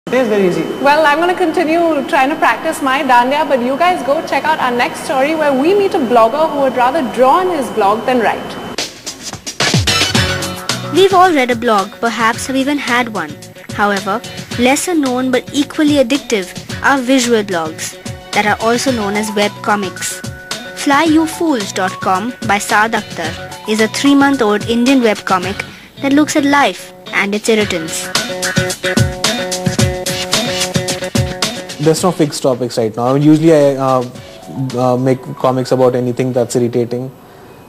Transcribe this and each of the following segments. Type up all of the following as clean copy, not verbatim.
It is very easy. Well, I'm going to continue trying to practice my dandiya, but you guys go check out our next story where we meet a blogger who would rather draw in his blog than write. We've all read a blog, perhaps have even had one. However, lesser known but equally addictive are visual blogs that are also known as webcomics. FlyYouFools.com by Saad Akhtar is a 3-month-old Indian webcomic that looks at life and its irritants. There's no fixed topics right now. I mean, usually I make comics about anything that's irritating.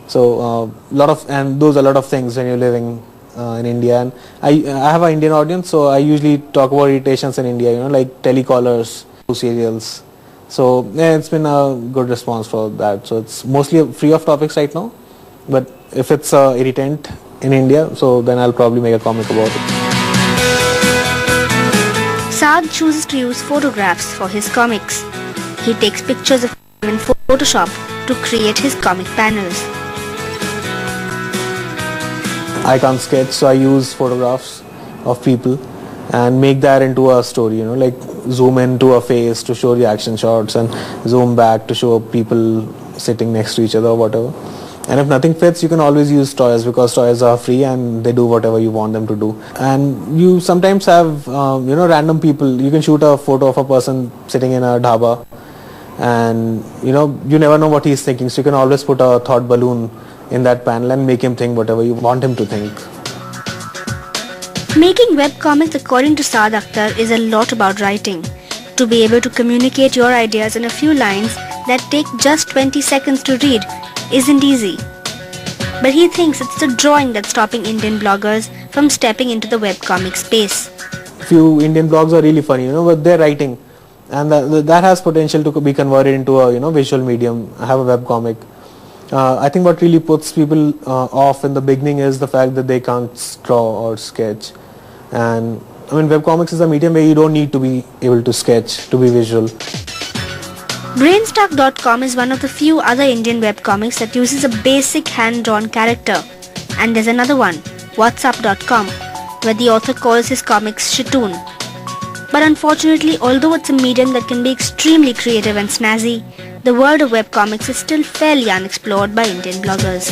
So those are a lot of things when you're living in India. And I have an Indian audience, so I usually talk about irritations in India. Like telecallers, serials. So yeah, it's been a good response for that. So it's mostly free of topics right now. But if it's irritant in India, so then I'll probably make a comic about it. Saad chooses to use photographs for his comics. He takes pictures of them in Photoshop to create his comic panels. I can't sketch, so I use photographs of people and make that into a story, like zoom into a face to show the action shots and zoom back to show people sitting next to each other or whatever. And if nothing fits, you can always use toys because toys are free and they do whatever you want them to do. And you sometimes have, random people. You can shoot a photo of a person sitting in a dhaba and, you never know what he's thinking. So you can always put a thought balloon in that panel and make him think whatever you want him to think. Making webcomics, according to Saad Akhtar, is a lot about writing. To be able to communicate your ideas in a few lines that take just 20 seconds to read isn't easy. But he thinks it's the drawing that's stopping Indian bloggers from stepping into the webcomic space. Few Indian blogs are really funny, but they're writing. And that has potential to be converted into a visual medium. I have a webcomic. I think what really puts people off in the beginning is the fact that they can't draw or sketch. And I mean, webcomics is a medium where you don't need to be able to sketch to be visual. Brainstuck.com is one of the few other Indian webcomics that uses a basic hand-drawn character. And there's another one, WhatsApp.com, where the author calls his comics shitoon. But unfortunately, although it's a medium that can be extremely creative and snazzy, the world of webcomics is still fairly unexplored by Indian bloggers.